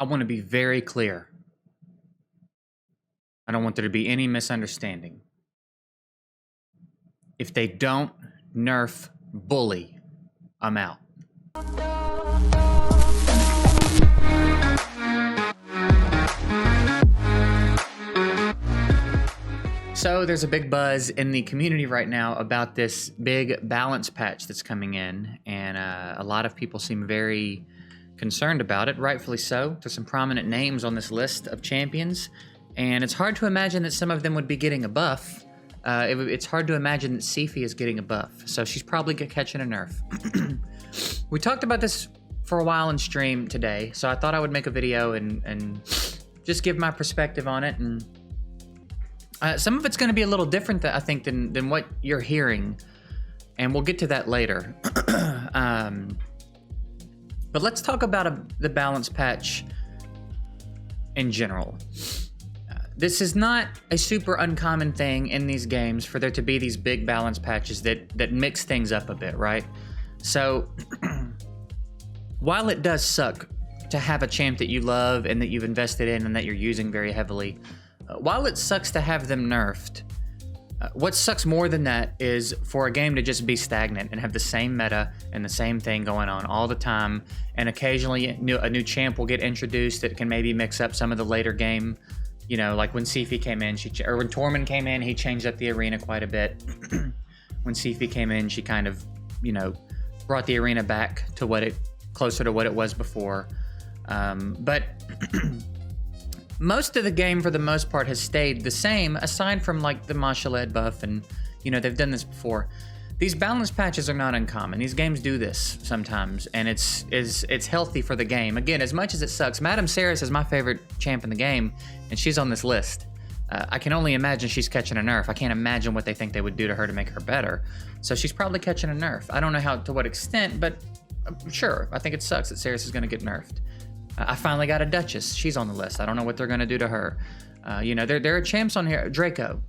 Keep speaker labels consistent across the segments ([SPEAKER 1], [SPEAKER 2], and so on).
[SPEAKER 1] I want to be very clear. I don't want there to be any misunderstanding. If they don't nerf Bully, I'm out. So there's a big buzz in the community right now about this big balance patch that's coming in, and a lot of people seem very concerned about it, rightfully so. There's some prominent names on this list of champions, and it's hard to imagine that some of them would be getting a buff. It's hard to imagine that Sifi is getting a buff, so she's probably catching a nerf. We talked about this for a while in stream today, so I thought I would make a video and just give my perspective on it. And some of it's going to be a little different, I think, than what you're hearing, and we'll get to that later. But let's talk about the balance patch in general. This is not a super uncommon thing in these games for there to be these big balance patches that mix things up a bit, right? So while it does suck to have a champ that you love and that you've invested in and that you're using very heavily, while it sucks to have them nerfed, what sucks more than that is for a game to just be stagnant and have the same meta and the same thing going on all the time, and occasionally a new champ will get introduced that can maybe mix up some of the later game. You know, like when Sifi came in, or when Tormund came in, he changed up the arena quite a bit. When Sifi came in, she kind of, brought the arena back to closer to what it was before. But most of the game, for the most part, has stayed the same, aside from like the Mashaled buff, and they've done this before. These balance patches are not uncommon. These games do this sometimes, and it's healthy for the game. Again, as much as it sucks, Madame Saris is my favorite champ in the game, and she's on this list. I can only imagine she's catching a nerf. I can't imagine what they think they would do to her to make her better. So she's probably catching a nerf. I don't know to what extent, but sure, I think it sucks that Saris is going to get nerfed. I finally got a Duchess. She's on the list. I don't know what they're going to do to her. There are champs on here. Draco.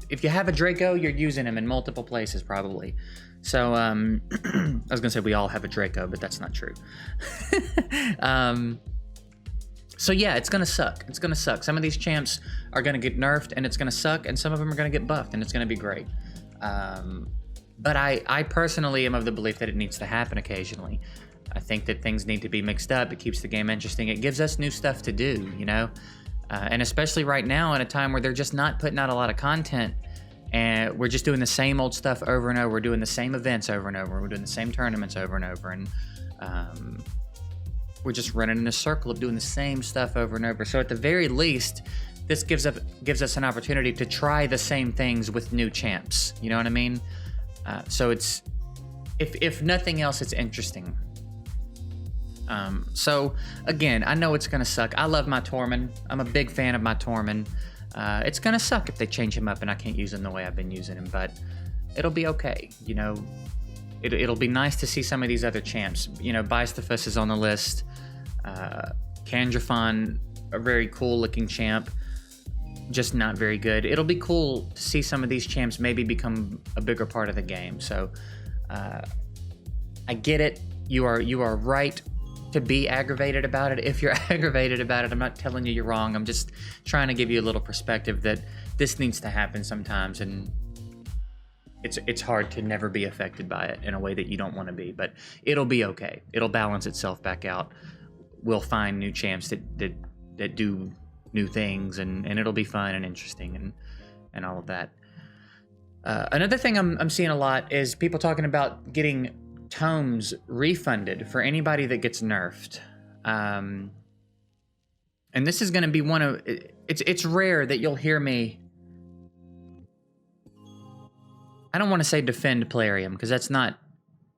[SPEAKER 1] If you have a Draco, you're using him in multiple places probably. So I was gonna say we all have a Draco, but that's not true. So yeah, it's gonna suck. It's gonna suck. Some of these champs are gonna get nerfed, and it's gonna suck, and some of them are gonna get buffed, and it's gonna be great. But I personally am of the belief that it needs to happen occasionally. I think that things need to be mixed up. It keeps the game interesting. It gives us new stuff to do, and especially right now in a time where they're just not putting out a lot of content, and we're just doing the same old stuff over and over. We're doing the same events over and over. We're doing the same tournaments over and over, and we're just running in a circle of doing the same stuff over and over. So at the very least, this gives us an opportunity to try the same things with new champs. You know what I mean? So it's, if nothing else, it's interesting. So again, I know it's gonna suck. I love my Tormund. I'm a big fan of my Tormund. It's gonna suck if they change him up and I can't use him the way I've been using him, but it'll be okay. It'll be nice to see some of these other champs. Bystafus is on the list. Kandrafan, a very cool looking champ, just not very good. It'll be cool to see some of these champs maybe become a bigger part of the game. So I get it. You are right to be aggravated about it. If you're aggravated about it, I'm not telling you you're wrong. I'm just trying to give you a little perspective that this needs to happen sometimes, and it's hard to never be affected by it in a way that you don't want to be, but it'll be okay. It'll balance itself back out. We'll find new champs that do new things, and it'll be fun and interesting and all of that. Another thing I'm seeing a lot is people talking about getting tomes refunded for anybody that gets nerfed. And this is going to be one of, it's rare that you'll hear me, I don't want to say defend Plarium, because I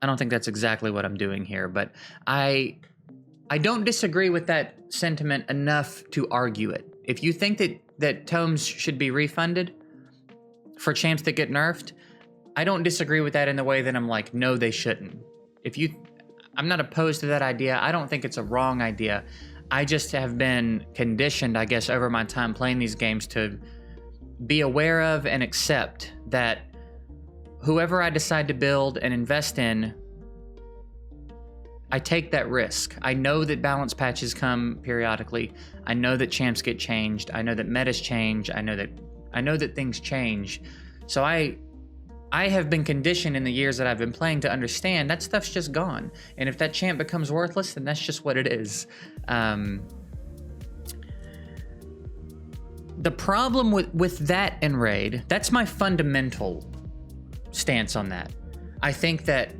[SPEAKER 1] don't think that's exactly what I'm doing here, but I don't disagree with that sentiment enough to argue it. If you think that tomes should be refunded for champs that get nerfed, I don't disagree with that in the way that I'm like, no, they shouldn't. I'm not opposed to that idea. I don't think it's a wrong idea. I just have been conditioned, I guess, over my time playing these games to be aware of and accept that whoever I decide to build and invest in, I take that risk. I know that balance patches come periodically. I know that champs get changed. I know that metas change. I know that things change. So I have been conditioned in the years that I've been playing to understand that stuff's just gone. And if that champ becomes worthless, then that's just what it is. The problem with that in Raid, that's my fundamental stance on that. I think that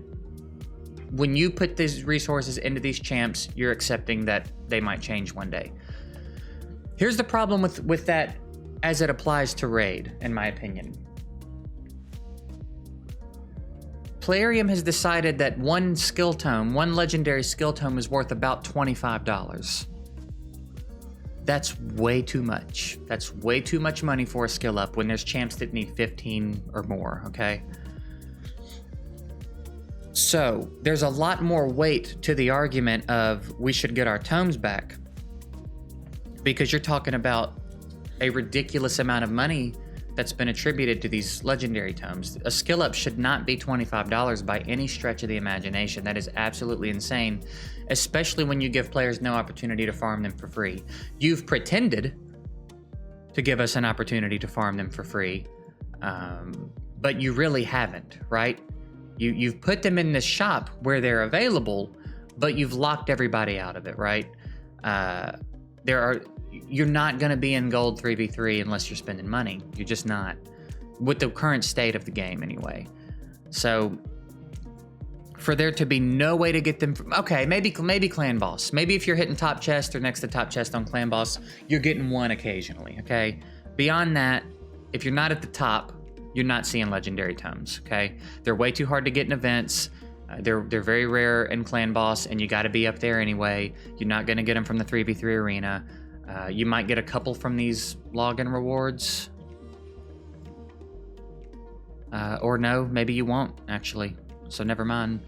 [SPEAKER 1] when you put these resources into these champs, you're accepting that they might change one day. Here's the problem with that as it applies to Raid, in my opinion. Plarium has decided that one skill tome, one legendary skill tome, is worth about $25. That's way too much. That's way too much money for a skill up when there's champs that need 15 or more, okay? So there's a lot more weight to the argument of we should get our tomes back, because you're talking about a ridiculous amount of money that's been attributed to these legendary tomes. A skill up should not be $25 by any stretch of the imagination. That is absolutely insane, especially when you give players no opportunity to farm them for free. You've pretended to give us an opportunity to farm them for free, but you really haven't, right? You've put them in the shop where they're available, but you've locked everybody out of it, right? You're not going to be in gold 3v3 unless you're spending money. You're just not, with the current state of the game anyway. So for there to be no way to get them from, okay, maybe clan boss. Maybe if you're hitting top chest or next to top chest on clan boss, you're getting one occasionally, okay? Beyond that, if you're not at the top, you're not seeing legendary tomes, okay? They're way too hard to get in events. They're very rare in clan boss, and you got to be up there anyway. You're not going to get them from the 3v3 arena. You might get a couple from these login rewards. Or no, maybe you won't, actually. So never mind.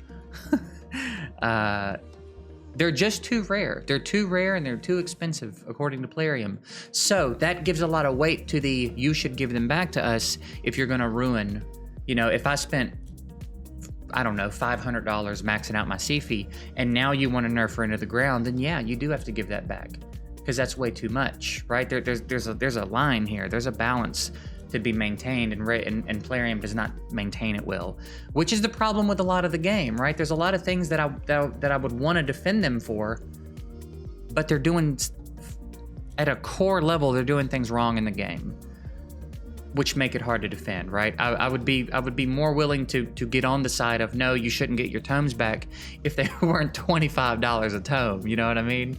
[SPEAKER 1] They're just too rare. They're too rare and they're too expensive, according to Plarium. So that gives a lot of weight to the you should give them back to us if you're going to ruin. You know, if I spent, I don't know, $500 maxing out my C fee, and now you want to nerf her into the ground, then yeah, you do have to give that back, because that's way too much, right? There's a line here. There's a balance to be maintained, and Plarium does not maintain it well, which is the problem with a lot of the game, right? There's a lot of things that I would want to defend them for, but they're doing, at a core level, they're doing things wrong in the game, which make it hard to defend, right? I would be more willing to get on the side of no, you shouldn't get your tomes back if they weren't $25 a tome. You know what I mean?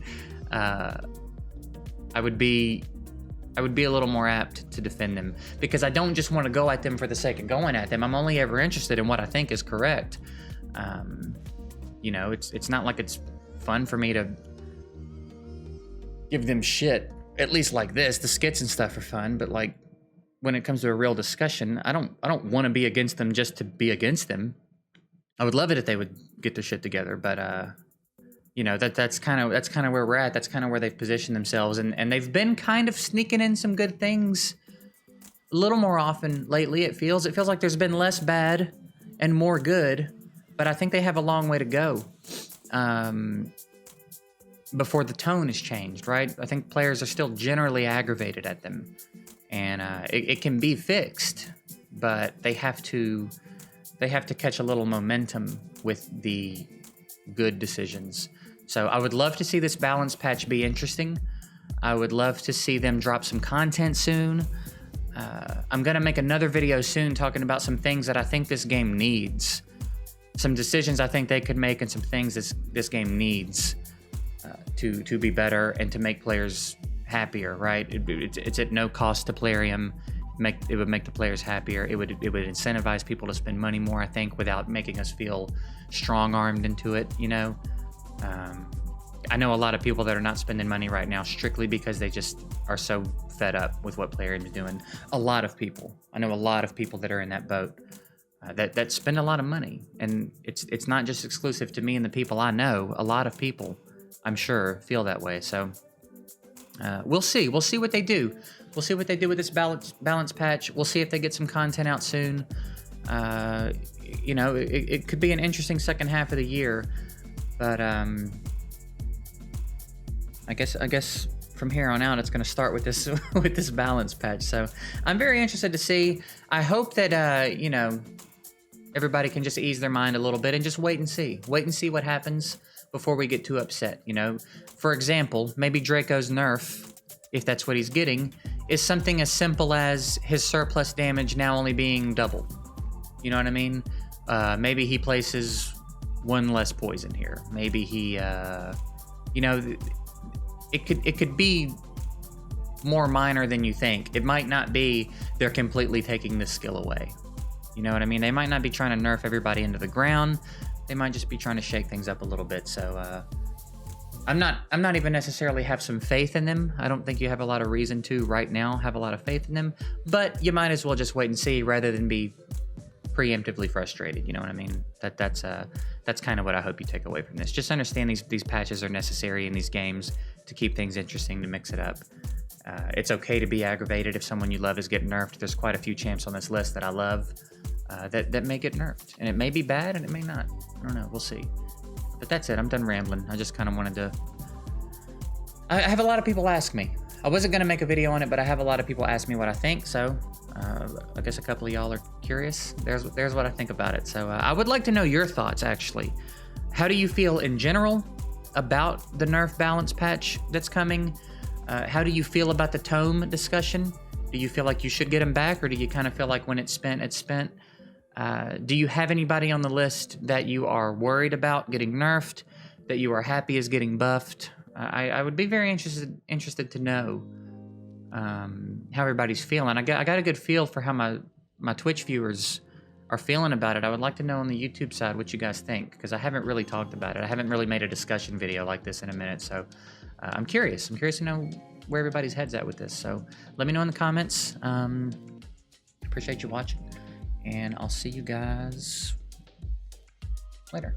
[SPEAKER 1] I would be a little more apt to defend them, because I don't just want to go at them for the sake of going at them. I'm only ever interested in what I think is correct. You know, it's not like it's fun for me to give them shit, at least like this. The skits and stuff are fun, but like when it comes to a real discussion, I don't want to be against them just to be against them. I would love it if they would get their shit together, but you know, that's kind of where we're at. That's kind of where they've positioned themselves, and they've been kind of sneaking in some good things a little more often lately. It feels like there's been less bad and more good, but I think they have a long way to go before the tone is changed, right? I think players are still generally aggravated at them, and it can be fixed, but they have to catch a little momentum with the good decisions. So I would love to see this balance patch be interesting. I would love to see them drop some content soon. I'm gonna make another video soon talking about some things that I think this game needs. Some decisions I think they could make, and some things this game needs to be better and to make players happier, right? It's at no cost to Plarium. It would make the players happier. It would incentivize people to spend money more, I think, without making us feel strong-armed into it, you know? I know a lot of people that are not spending money right now strictly because they just are so fed up with what Plarium is doing. A lot of people. I know a lot of people that are in that boat that spend a lot of money. And it's not just exclusive to me and the people I know. A lot of people, I'm sure, feel that way. So we'll see. We'll see what they do. We'll see what they do with this balance patch. We'll see if they get some content out soon. You know, it could be an interesting second half of the year. But I guess from here on out, it's going to start with this with this balance patch. So I'm very interested to see. I hope that you know, everybody can just ease their mind a little bit and just wait and see. Wait and see what happens before we get too upset. You know, for example, maybe Draco's nerf, if that's what he's getting, is something as simple as his surplus damage now only being double. You know what I mean? Maybe he places one less poison here. Maybe he, you know, it could be more minor than you think. It might not be they're completely taking this skill away. You know what I mean? They might not be trying to nerf everybody into the ground. They might just be trying to shake things up a little bit. So I'm not even necessarily have some faith in them. I don't think you have a lot of reason to right now have a lot of faith in them. But you might as well just wait and see rather than be preemptively frustrated. You know what I mean? That's kind of what I hope you take away from this. Just understand these patches are necessary in these games to keep things interesting, to mix it up. It's okay to be aggravated if someone you love is getting nerfed. There's quite a few champs on this list that I love that may get nerfed. And it may be bad and it may not. I don't know. We'll see. But that's it. I'm done rambling. I just kind of wanted to... I have a lot of people ask me. I wasn't going to make a video on it, but I have a lot of people ask me what I think. So I guess a couple of y'all are curious. There's what I think about it. So I would like to know your thoughts, actually. How do you feel in general about the nerf balance patch that's coming? How do you feel about the tome discussion? Do you feel like you should get them back, or do you kind of feel like when it's spent, it's spent? Do you have anybody on the list that you are worried about getting nerfed, that you are happy is getting buffed? I would be very interested to know how everybody's feeling. I got a good feel for how my Twitch viewers are feeling about it. I would like to know on the YouTube side what you guys think, because I haven't really talked about it. I haven't really made a discussion video like this in a minute, so I'm curious. I'm curious to know where everybody's head's at with this. So let me know in the comments. Appreciate you watching, and I'll see you guys later.